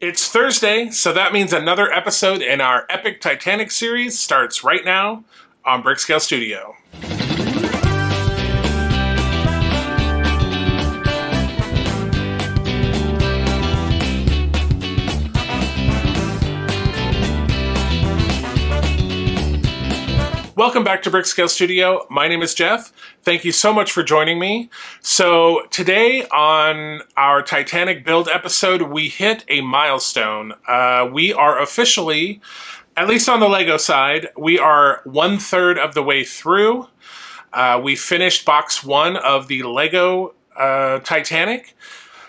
It's Thursday, so that means another episode in our Epic Titanic series starts right now on Brickscale Studio. Welcome back to Brickscale Studio. My name is Jeff. Thank you so much for joining me. So today on our Titanic build episode, we hit a milestone. We are officially, at least on the LEGO side, we are 1/3 of the way through. We finished box 1 of the LEGO Titanic.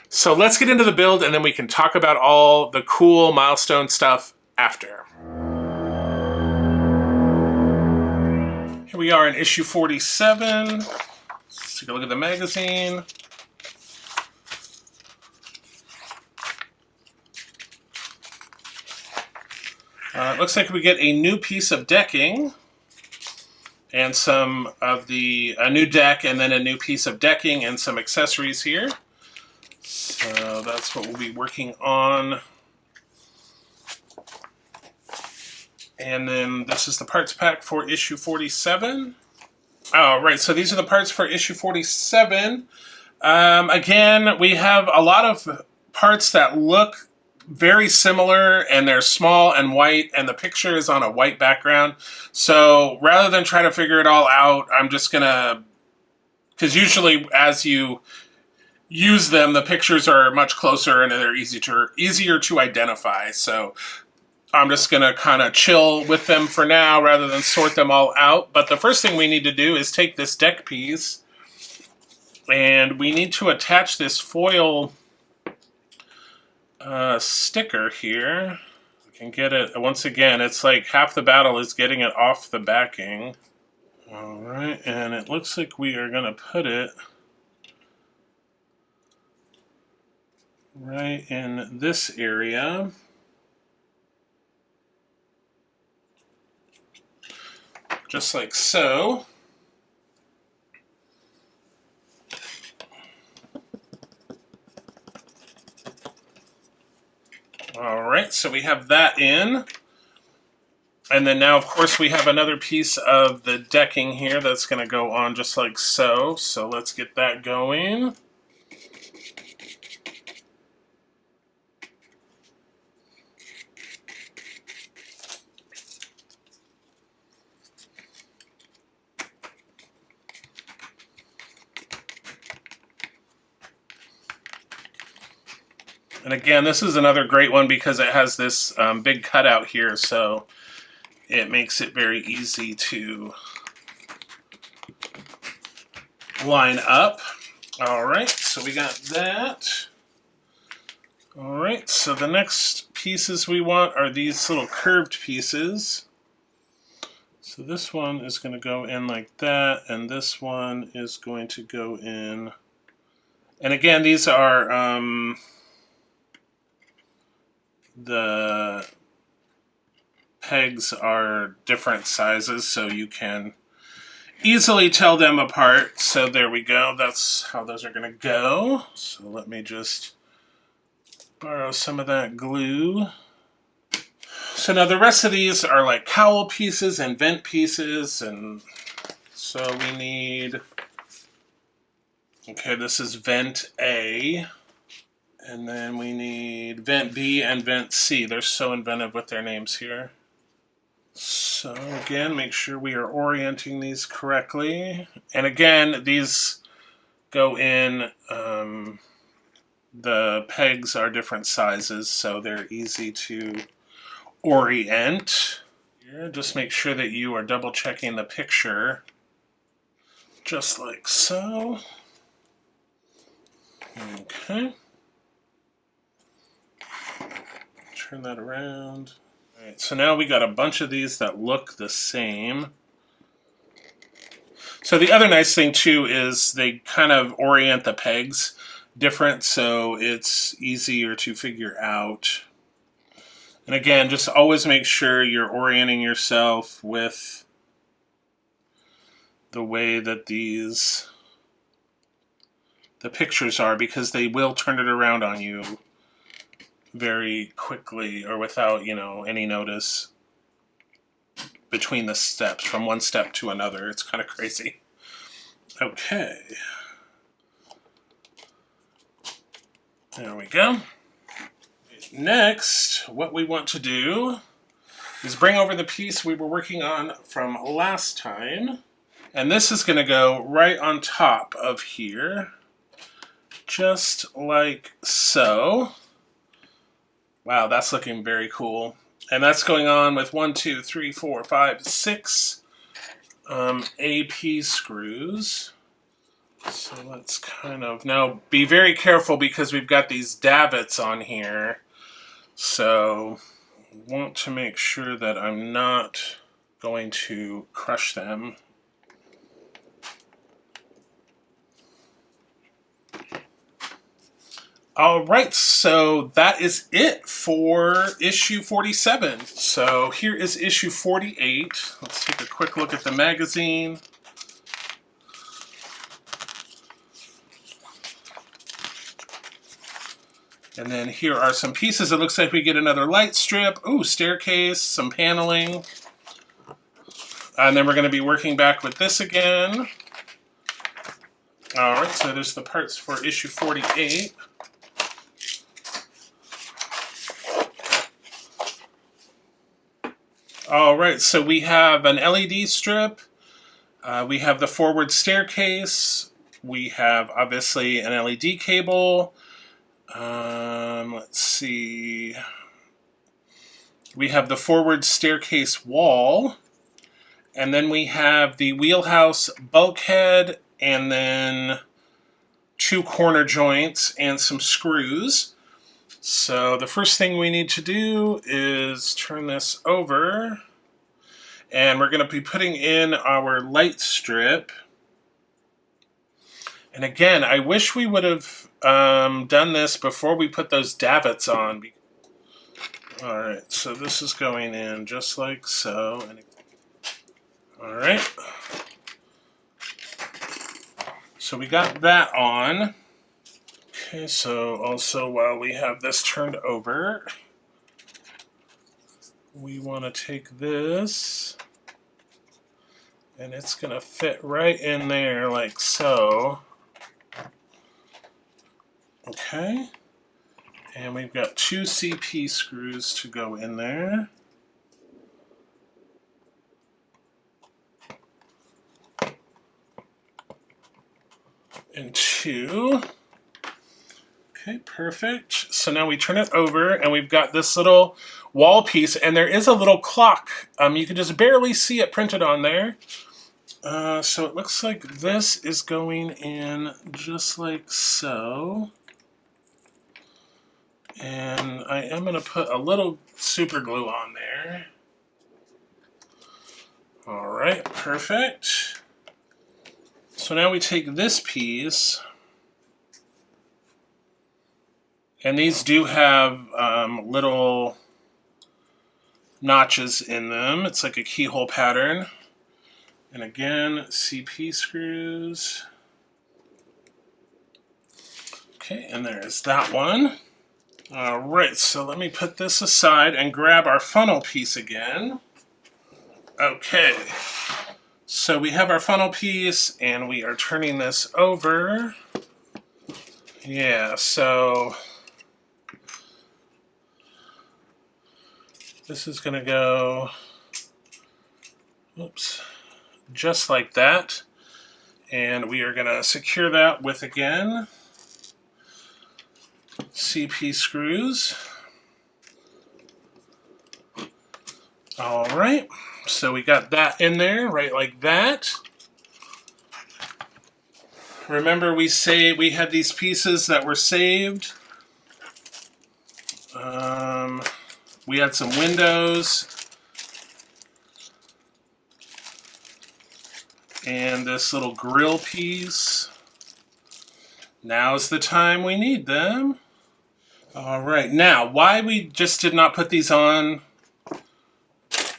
So let's get into the build and then we can talk about all the cool milestone stuff after. Here we are in issue 47. Let's take a look at the magazine. It looks like we get a new piece of decking and some of a new deck and then a new piece of decking and some accessories here. So that's what we'll be working on. And then this is the parts pack for issue 47. Oh, right, so these are the parts for issue 47. Again, we have a lot of parts that look very similar, and they're small and white, and the picture is on a white background. So rather than try to figure it all out, I'm just gonna, because usually as you use them, the pictures are much closer and they're easier to identify. So I'm just going to kind of chill with them for now rather than sort them all out. But the first thing we need to do is take this deck piece and we need to attach this foil sticker here. We can get it, once again, it's like half the battle is getting it off the backing. All right, and it looks like we are going to put it right in this area. Just like so. All right, so we have that in. And then now, of course, we have another piece of the decking here that's going to go on just like so. So let's get that going. And again, this is another great one because it has this big cutout here, so it makes it very easy to line up. All right, so we got that. All right, so the next pieces we want are these little curved pieces. So this one is going to go in like that, and this one is going to go in. And again, these are the pegs are different sizes, so you can easily tell them apart. So there we go. That's how those are going to go. So let me just borrow some of that glue. So now the rest of these are like cowl pieces and vent pieces, and so we need, okay, this is vent A. And then we need vent B and vent C. They're so inventive with their names here. So again, make sure we are orienting these correctly. And again, these go in, the pegs are different sizes, so they're easy to orient. Here, just make sure that you are double checking the picture. Just like so. Okay. Turn that around. All right, so now we got a bunch of these that look the same. So the other nice thing too is they kind of orient the pegs different, so it's easier to figure out. And again, just always make sure you're orienting yourself with the way that the pictures are, because they will turn it around on you very quickly or without, you know, any notice between the steps, from one step to another. It's kind of crazy. Okay. There we go. Next, what we want to do is bring over the piece we were working on from last time. And this is going to go right on top of here, just like so. Wow, that's looking very cool. And that's going on with 1, 2, 3, 4, 5, 6 AP screws. So let's kind of, now be very careful because we've got these davits on here. So want to make sure that I'm not going to crush them. All right, so that is it for issue 47. So here is issue 48. Let's take a quick look at the magazine. And then here are some pieces. It looks like we get another light strip. Ooh, staircase, some paneling. And then we're going to be working back with this again. All right, so there's the parts for issue 48. All right, so we have an LED strip. We have the forward staircase. We have, obviously, an LED cable. Let's see. We have the forward staircase wall. And then we have the wheelhouse bulkhead, and then 2 corner joints and some screws. So the first thing we need to do is turn this over, and we're going to be putting in our light strip. And again, I wish we would have done this before we put those davits on. All right, so this is going in just like so. All right. So we got that on. Okay, so also while we have this turned over, we want to take this, and it's going to fit right in there like so. Okay, and we've got 2 CP screws to go in there. And 2. Okay, perfect. So now we turn it over, and we've got this little wall piece, and there is a little clock. You can just barely see it printed on there. So it looks like this is going in just like so. And I am going to put a little super glue on there. All right, perfect. So now we take this piece, and these do have little notches in them. It's like a keyhole pattern. And again, CP screws. Okay, and there's that one. All right, so let me put this aside and grab our funnel piece again. Okay, so we have our funnel piece, and we are turning this over. Yeah, so this is going to go, oops, just like that. And we are going to secure that with, again, CP screws. All right, so we got that in there, right like that. Remember, we had these pieces that were saved. We had some windows. And this little grill piece. Now's the time we need them. All right, now, why we just did not put these on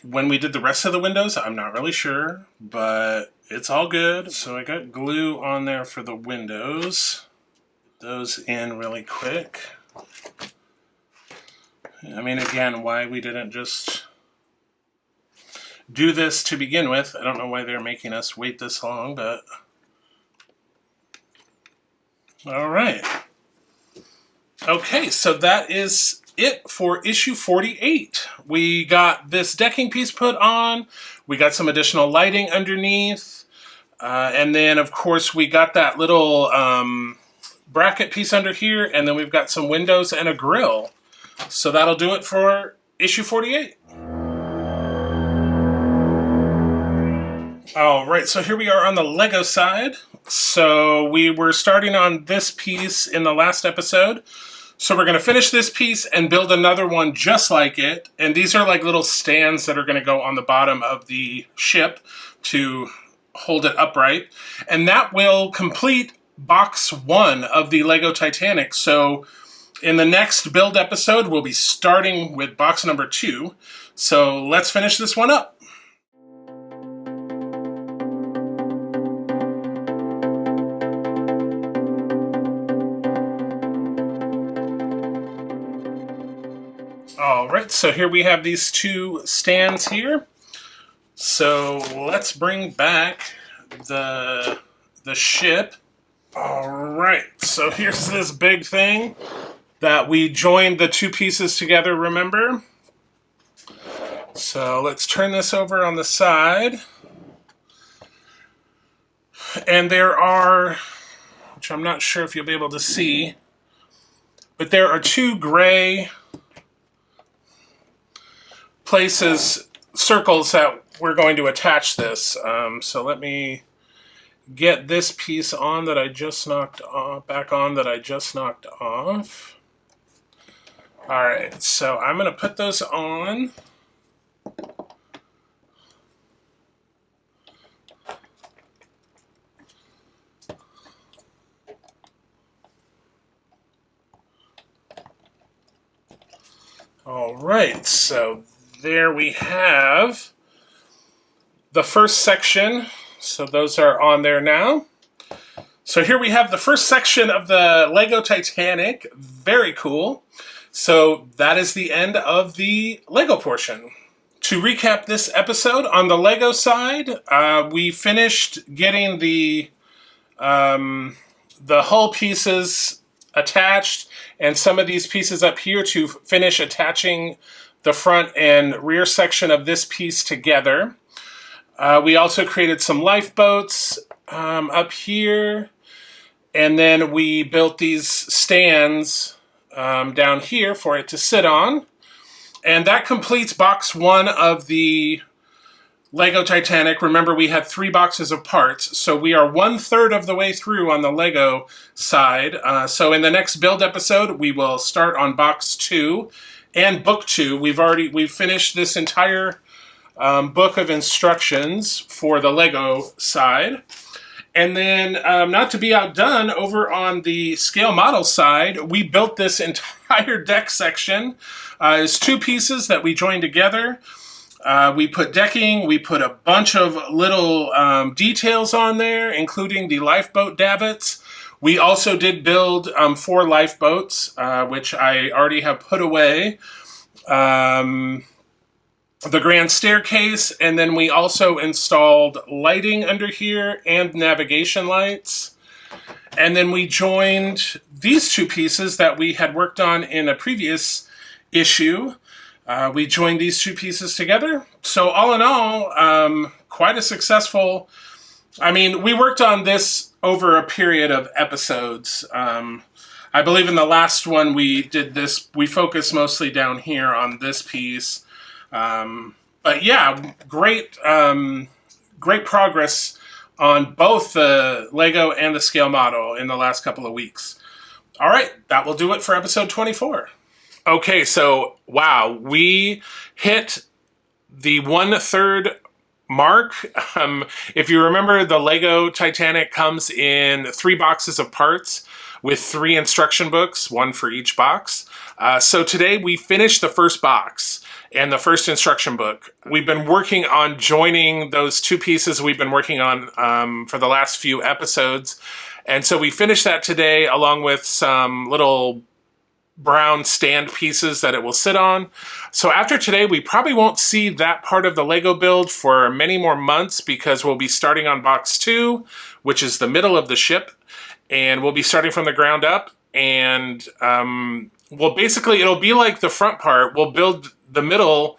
when we did the rest of the windows, I'm not really sure, but it's all good. So I got glue on there for the windows. Those in really quick. I mean, again, why we didn't just do this to begin with. I don't know why they're making us wait this long, but... All right. Okay, so that is it for issue 48. We got this decking piece put on. We got some additional lighting underneath. And then, of course, we got that little bracket piece under here. And then we've got some windows and a grill. So that'll do it for issue 48. All right, so here we are on the LEGO side. So we were starting on this piece in the last episode. So we're going to finish this piece and build another one just like it. And these are like little stands that are going to go on the bottom of the ship to hold it upright. And that will complete box 1 of the LEGO Titanic. So in the next build episode, we'll be starting with box number 2. So let's finish this one up. All right, so here we have these 2 stands here. So let's bring back the ship. All right, so here's this big thing that we joined the 2 pieces together, remember? So let's turn this over on the side. And there are, which I'm not sure if you'll be able to see, but there are 2 gray places, circles that we're going to attach this. So let me get this piece on that I just knocked off, back on that I just knocked off. All right, so I'm going to put those on. All right, so there we have the first section. So those are on there now. So here we have the first section of the LEGO Titanic. Very cool. So that is the end of the LEGO portion. To recap this episode, on the LEGO side, we finished getting the hull pieces attached and some of these pieces up here to finish attaching the front and rear section of this piece together. We also created some lifeboats up here, and then we built these stands down here for it to sit on. And that completes box 1 of the LEGO Titanic. Remember, we had 3 boxes of parts, so we are 1/3 of the way through on the LEGO side. So in the next build episode, we will start on box 2 and book 2. We've finished this entire book of instructions for the LEGO side. And then, not to be outdone, over on the scale model side, we built this entire deck section. It's 2 pieces that we joined together. We put decking, we put a bunch of little details on there, including the lifeboat davits. We also did build 4 lifeboats, which I already have put away. The grand staircase, and then we also installed lighting under here and navigation lights. And then we joined these 2 pieces that we had worked on in a previous issue. We joined these 2 pieces together. So all in all, quite a successful... I mean, we worked on this over a period of episodes. I believe in the last one we did this, we focused mostly down here on this piece. But yeah, great progress on both the LEGO and the scale model in the last couple of weeks. All right, that will do it for episode 24. Okay, so wow, we hit the 1/3 mark. If you remember, the LEGO Titanic comes in 3 boxes of parts with 3 instruction books, 1 for each box. So today we finished the first box and the first instruction book. We've been working on joining those 2 pieces we've been working on for the last few episodes. And so we finished that today along with some little brown stand pieces that it will sit on. So after today, we probably won't see that part of the Lego build for many more months because we'll be starting on box 2, which is the middle of the ship, and we'll be starting from the ground up. And well, basically it'll be like the front part. We'll build the middle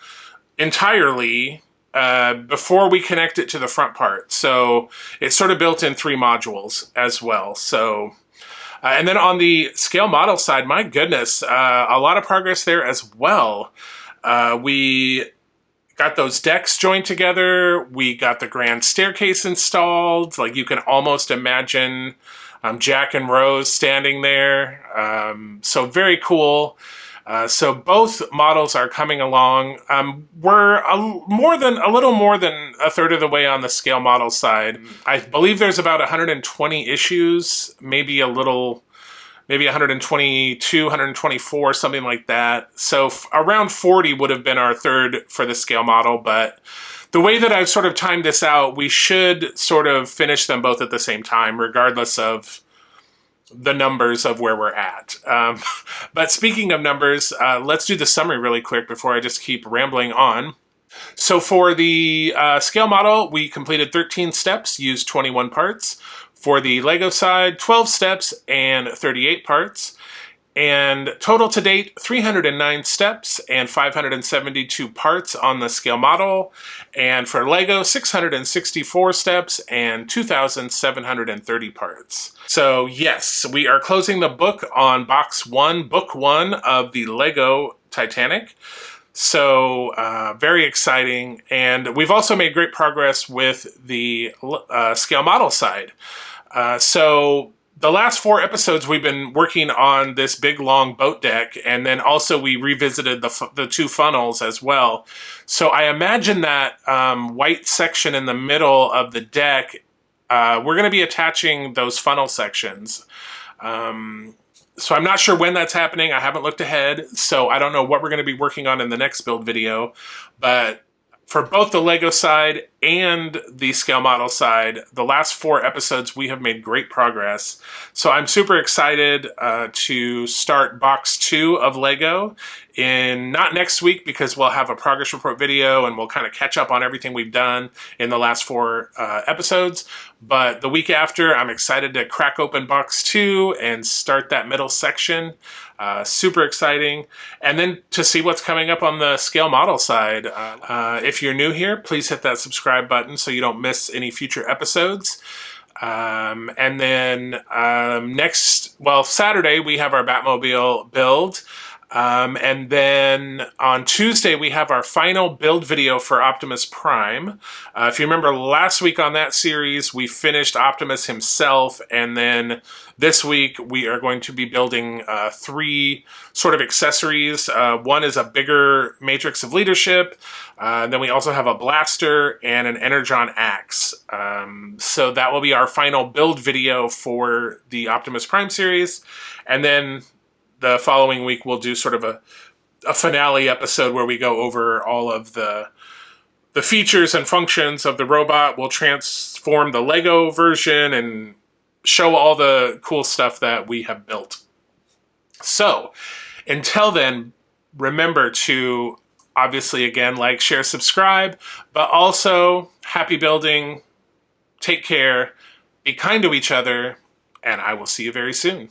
entirely before we connect it to the front part. So it's sort of built in 3 modules as well. So, and then on the scale model side, my goodness, a lot of progress there as well. We got those decks joined together. We got the grand staircase installed. Like you can almost imagine Jack and Rose standing there. So very cool. So both models are coming along. We're a little more than a third of the way on the scale model side. I believe there's about 120 issues, maybe 122, 124, something like that. So around 40 would have been our third for the scale model, but the way that I've sort of timed this out, we should sort of finish them both at the same time, regardless of the numbers of where we're at. But speaking of numbers, let's do the summary really quick before I just keep rambling on. So for the scale model, we completed 13 steps, used 21 parts. For the Lego side, 12 steps and 38 parts. And total to date, 309 steps and 572 parts on the scale model. And for Lego, 664 steps and 2,730 parts. So yes, we are closing the book on box 1, book 1 of the Lego Titanic. So very exciting. And we've also made great progress with the scale model side. So the last 4 episodes, we've been working on this big, long boat deck, and then also we revisited the 2 funnels as well. So I imagine that white section in the middle of the deck, we're going to be attaching those funnel sections. So I'm not sure when that's happening. I haven't looked ahead, so I don't know what we're going to be working on in the next build video. But for both the Lego side and the scale model side, the last 4 episodes, we have made great progress. So I'm super excited to start box 2 of Lego not next week, because we'll have a progress report video and we'll kind of catch up on everything we've done in the last 4 episodes. But the week after, I'm excited to crack open box 2 and start that middle section. Super exciting. And then to see what's coming up on the scale model side. If you're new here, please hit that subscribe button so you don't miss any future episodes. And then Saturday, we have our Batmobile build. And then on Tuesday, we have our final build video for Optimus Prime. If you remember last week on that series, we finished Optimus himself, and then this week we are going to be building 3 sort of accessories. One is a bigger Matrix of Leadership. Then we also have a blaster and an Energon axe. So that will be our final build video for the Optimus Prime series. And then the following week, we'll do sort of a finale episode where we go over all of the features and functions of the robot. We'll transform the Lego version and show all the cool stuff that we have built. So until then, remember to obviously, again, like, share, subscribe, but also happy building, take care, be kind to each other, and I will see you very soon.